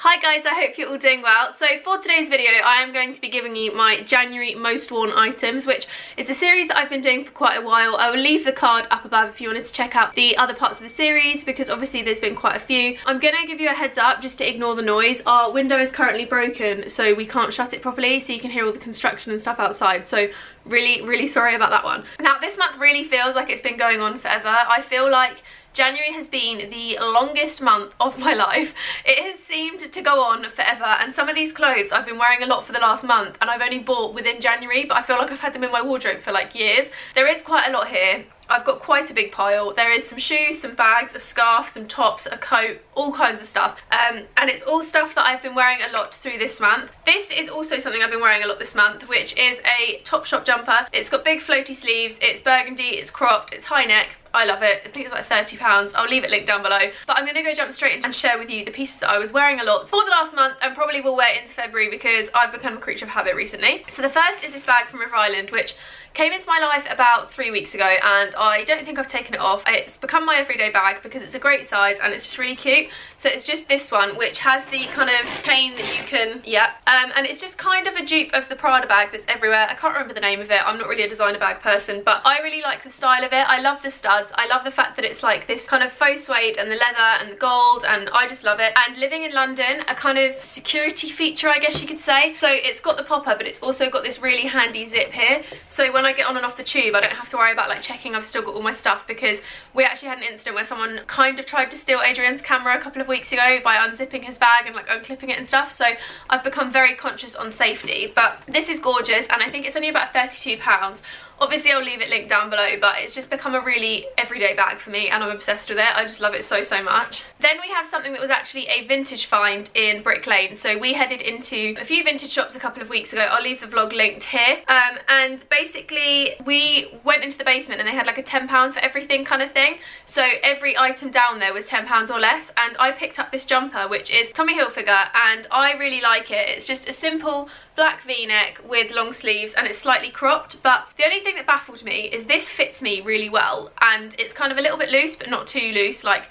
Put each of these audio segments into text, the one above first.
Hi guys, I hope you're all doing well. So for today's video, I am going to be giving you my January most worn items, which is a series that I've been doing for quite a while. I will leave the card up above if you wanted to check out the other parts of the series, because obviously there's been quite a few. I'm going to give you a heads up just to ignore the noise. Our window is currently broken, so we can't shut it properly, so you can hear all the construction and stuff outside. So really sorry about that one. Now this month really feels like it's been going on forever. I feel like January has been the longest month of my life. It has seemed to go on forever, and some of these clothes I've been wearing a lot for the last month and I've only bought within January, but I feel like I've had them in my wardrobe for like years. There is quite a lot here. I've got quite a big pile. There is some shoes, some bags, a scarf, some tops, a coat, all kinds of stuff. And it's all stuff that I've been wearing a lot through this month. This is also something I've been wearing a lot this month, which is a Topshop jumper. It's got big floaty sleeves, it's burgundy, it's cropped, it's high neck. I love it. I think it's like £30. I'll leave it linked down below. But I'm going to go jump straight in and share with you the pieces that I was wearing a lot for the last month, and probably will wear into February because I've become a creature of habit recently. So the first is this bag from River Island, which came into my life about 3 weeks ago, and I don't think I've taken it off. It's become my everyday bag because it's a great size and it's just really cute. So it's just this one, which has the kind of chain that you can, and it's just kind of a dupe of the Prada bag that's everywhere. I can't remember the name of it. I'm not really a designer bag person, but I really like the style of it. I love the studs. I love the fact that it's like this kind of faux suede and the leather and the gold, and I just love it. And living in London, a kind of security feature, I guess you could say. So it's got the popper, but it's also got this really handy zip here. So when I get on and off the tube, I don't have to worry about like checking I've still got all my stuff, because we actually had an incident where someone kind of tried to steal Adrian's camera a couple of weeks ago by unzipping his bag and like unclipping it and stuff. So I've become very conscious on safety. But this is gorgeous, and I think it's only about £32. Obviously I'll leave it linked down below, but it's just become a really everyday bag for me and I'm obsessed with it. I just love it so much. Then we have something that was actually a vintage find in Brick Lane. So we headed into a few vintage shops a couple of weeks ago. I'll leave the vlog linked here. And basically we went into the basement and they had like a £10 for everything kind of thing. So every item down there was £10 or less, and I picked up this jumper, which is Tommy Hilfiger, and I really like it. It's just a simple black v-neck with long sleeves and it's slightly cropped, but the only thing that baffled me is this fits me really well, and it's kind of a little bit loose but not too loose. Like,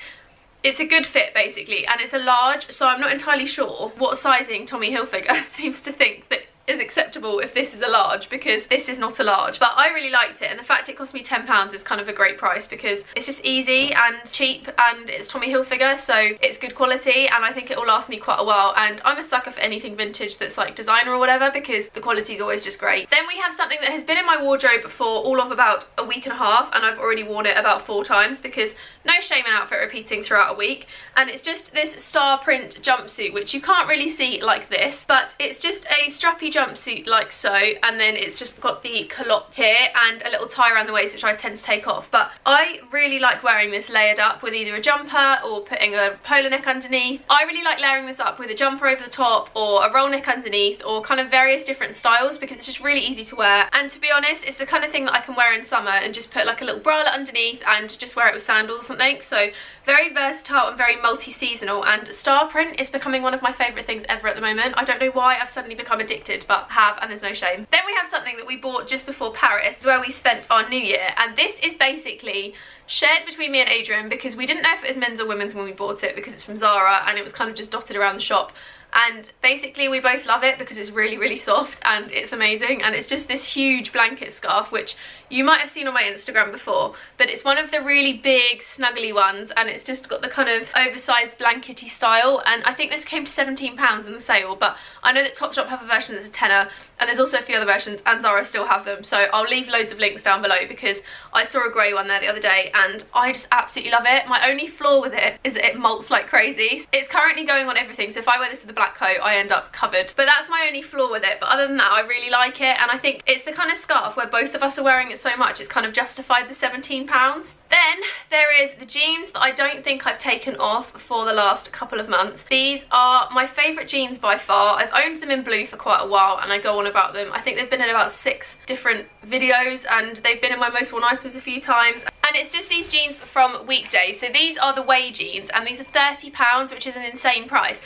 it's a good fit basically, and it's a large, so I'm not entirely sure what sizing Tommy Hilfiger seems to think that is acceptable if this is a large, because this is not a large. But I really liked it, and the fact it cost me £10 is kind of a great price because it's just easy and cheap, and it's Tommy Hilfiger, so it's good quality, and I think it will last me quite a while. And I'm a sucker for anything vintage that's like designer or whatever, because the quality is always just great. Then we have something that has been in my wardrobe for all of about a week and a half, and I've already worn it about 4 times because no shame in outfit repeating throughout a week. And it's just this star print jumpsuit, which you can't really see like this, but it's just a strappy jumpsuit like so, and then it's just got the culotte here and a little tie around the waist, which I tend to take off. But I really like wearing this layered up with either a jumper or putting a polo neck underneath. I really like layering this up with a jumper over the top or a roll neck underneath, or kind of various different styles, because it's just really easy to wear. And to be honest, it's the kind of thing that I can wear in summer and just put like a little bralette underneath and just wear it with sandals or something. So very versatile and very multi-seasonal, and star print is becoming one of my favourite things ever at the moment. I don't know why I've suddenly become addicted, but have, and there's no shame. Then we have something that we bought just before Paris, where we spent our New Year, and this is basically shared between me and Adrian because we didn't know if it was men's or women's when we bought it, because it's from Zara and it was kind of just dotted around the shop. And basically we both love it because it's really soft and it's amazing, and it's just this huge blanket scarf, which you might have seen on my Instagram before, but it's one of the really big snuggly ones, and it's just got the kind of oversized blankety style. And I think this came to £17 in the sale, but I know that Topshop have a version that's a tenner, and there's also a few other versions, and Zara still have them. So I'll leave loads of links down below because I saw a grey one there the other day and I just absolutely love it. My only flaw with it is that it molts like crazy. It's currently going on everything, so if I wear this with a black coat I end up covered, but that's my only flaw with it. But other than that, I really like it, and I think it's the kind of scarf where both of us are wearing it so much it's kind of justified the £17. Then there is the jeans that I don't think I've taken off for the last couple of months. These are my favourite jeans by far. I've owned them in blue for quite a while and I go on about them. I think they've been in about 6 different videos, and they've been in my most worn items a few times. And it's just these jeans from Weekday. So these are the Way jeans, and these are £30, which is an insane price.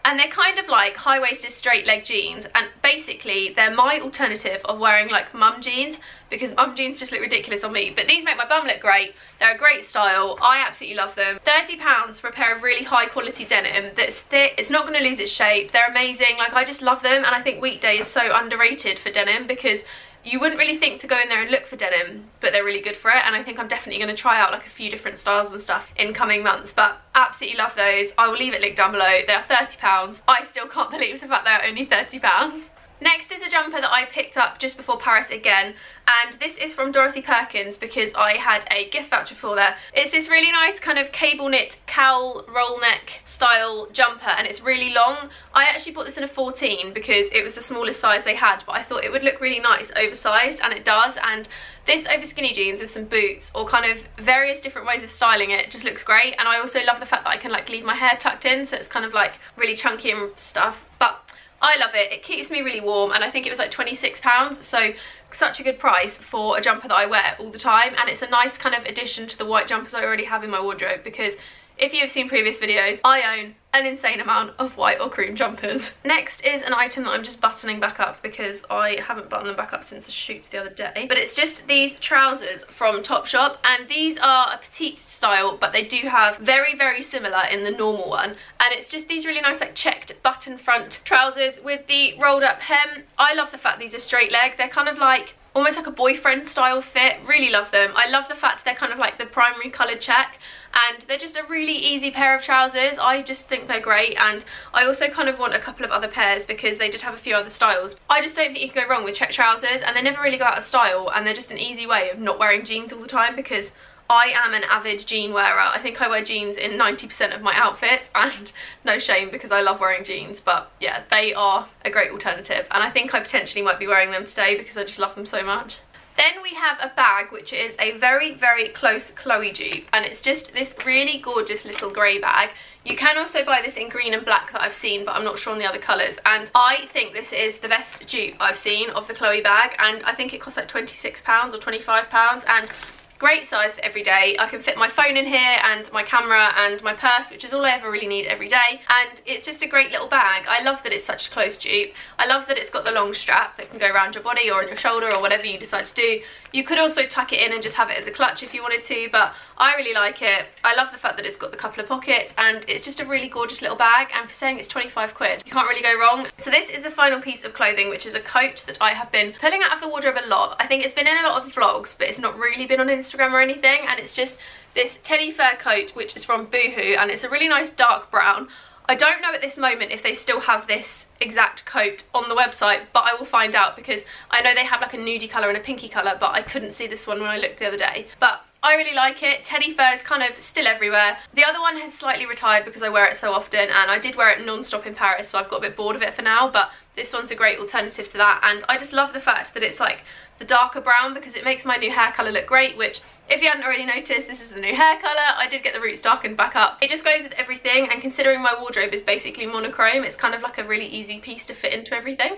and they're kind of like high-waisted straight leg jeans, and basically they're my alternative of wearing like mum jeans, because mum jeans just look ridiculous on me, but these make my bum look great. They're a great style. I absolutely love them. £30 for a pair of really high quality denim that's thick. It's not going to lose its shape. They're amazing. Like, I just love them, and I think weekday is so underrated for denim, because you wouldn't really think to go in there and look for denim, but they're really good for it, and I think I'm definitely going to try out like a few different styles and stuff in coming months, but absolutely love those. I will leave it linked down below. They are £30. I still can't believe the fact they are only £30. Next is a jumper that I picked up just before Paris again, and this is from Dorothy Perkins because I had a gift voucher for there. It's this really nice kind of cable knit cowl roll neck style jumper, and it's really long. I actually bought this in a 14 because it was the smallest size they had, but I thought it would look really nice oversized, and it does. And this over skinny jeans with some boots, or kind of various different ways of styling it, just looks great. And I also love the fact that I can like leave my hair tucked in, so it's kind of like really chunky and stuff, but I love it. It keeps me really warm, and I think it was like £26, so such a good price for a jumper that I wear all the time. And it's a nice kind of addition to the white jumpers I already have in my wardrobe, because if you have seen previous videos, I own an insane amount of white or cream jumpers. Next is an item that I'm just buttoning back up because I haven't buttoned them back up since a shoot the other day. But it's just these trousers from Topshop, and these are a petite style, but they do have very, very similar in the normal one. And it's just these really nice like checked button front trousers with the rolled up hem. I love the fact these are straight leg. They're kind of like almost like a boyfriend style fit. Really love them. I love the fact they're kind of like the primary coloured check, and they're just a really easy pair of trousers. I just think they're great, and I also kind of want a couple of other pairs because they just have a few other styles. I just don't think you can go wrong with check trousers, and they never really go out of style, and they're just an easy way of not wearing jeans all the time, because I am an avid jean wearer. I think I wear jeans in 90% of my outfits, and no shame because I love wearing jeans, but yeah, they are a great alternative, and I think I potentially might be wearing them today because I just love them so much. Then we have a bag which is a very, very close Chloe dupe, and it's just this really gorgeous little grey bag. You can also buy this in green and black that I've seen, but I'm not sure on the other colours, and I think this is the best dupe I've seen of the Chloe bag, and I think it costs like £26 or £25, and great size for every day. I can fit my phone in here and my camera and my purse, which is all I ever really need every day, and it's just a great little bag. I love that it's such a close dupe. I love that it's got the long strap that can go around your body or on your shoulder or whatever you decide to do. You could also tuck it in and just have it as a clutch if you wanted to, but I really like it. I love the fact that it's got the couple of pockets, and it's just a really gorgeous little bag, and for saying it's 25 quid, you can't really go wrong. So this is the final piece of clothing, which is a coat that I have been pulling out of the wardrobe a lot. I think it's been in a lot of vlogs, but it's not really been on Instagram or anything, and it's just this teddy fur coat, which is from Boohoo, and it's a really nice dark brown. I don't know at this moment if they still have this exact coat on the website, but I will find out, because I know they have like a nudie colour and a pinky colour, but I couldn't see this one when I looked the other day. But I really like it. Teddy fur is kind of still everywhere. The other one has slightly retired because I wear it so often, and I did wear it non-stop in Paris, so I've got a bit bored of it for now, but this one's a great alternative to that. And I just love the fact that it's like the darker brown, because it makes my new hair colour look great, which if you hadn't already noticed, this is a new hair colour. I did get the roots darkened back up. It just goes with everything, and considering my wardrobe is basically monochrome, it's kind of like a really easy piece to fit into everything.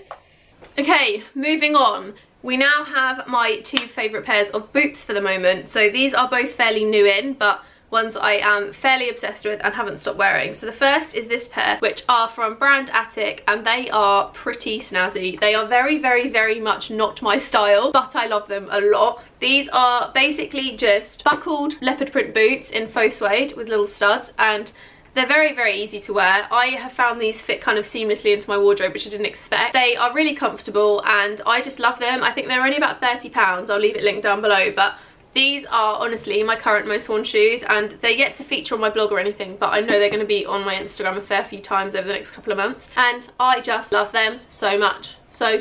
Okay, moving on. We now have my two favourite pairs of boots for the moment. So these are both fairly new in, but ones I am fairly obsessed with and haven't stopped wearing. So the first is this pair, which are from brand Attic, and they are pretty snazzy. They are very, very, very much not my style, but I love them a lot. These are basically just buckled leopard print boots in faux suede with little studs, and they're very, very easy to wear. I have found these fit kind of seamlessly into my wardrobe, which I didn't expect. They are really comfortable, and I just love them. I think they're only about £30. I'll leave it linked down below, but these are honestly my current most worn shoes, and they're yet to feature on my blog or anything, but I know they're going to be on my Instagram a fair few times over the next couple of months, and I just love them so much. So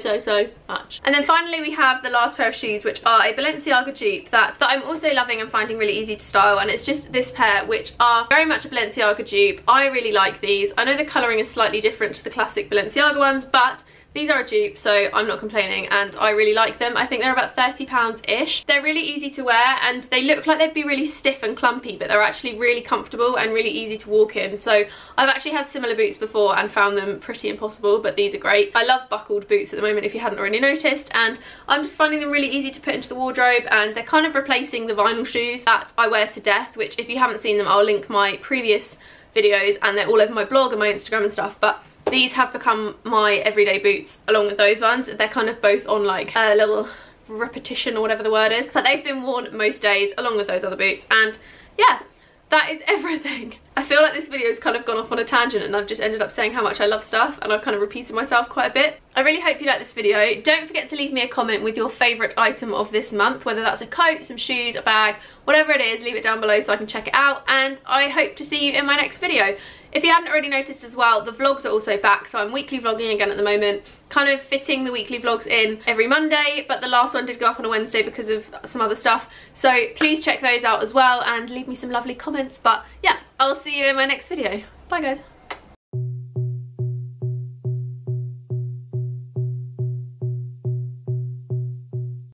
much. And then finally we have the last pair of shoes, which are a Balenciaga dupe that I'm also loving and finding really easy to style, and it's just this pair, which are very much a Balenciaga dupe. I really like these. I know the colouring is slightly different to the classic Balenciaga ones, but these are a dupe, so I'm not complaining, and I really like them. I think they're about £30-ish. They're really easy to wear, and they look like they'd be really stiff and clumpy, but they're actually really comfortable and really easy to walk in. So I've actually had similar boots before and found them pretty impossible, but these are great. I love buckled boots at the moment, if you hadn't already noticed, and I'm just finding them really easy to put into the wardrobe, and they're kind of replacing the vinyl shoes that I wear to death, which if you haven't seen them, I'll link my previous videos, and they're all over my blog and my Instagram and stuff. But these have become my everyday boots along with those ones. They're kind of both on like a little repetition or whatever the word is, but they've been worn most days along with those other boots. And yeah, that is everything. I feel like this video has kind of gone off on a tangent and I've just ended up saying how much I love stuff, and I've kind of repeated myself quite a bit. I really hope you like this video. Don't forget to leave me a comment with your favourite item of this month, whether that's a coat, some shoes, a bag, whatever it is, leave it down below so I can check it out, and I hope to see you in my next video. If you hadn't already noticed as well, the vlogs are also back, so I'm weekly vlogging again at the moment, kind of fitting the weekly vlogs in every Monday, but the last one did go up on a Wednesday because of some other stuff, so please check those out as well and leave me some lovely comments. But yeah, I'll see you in my next video. Bye guys.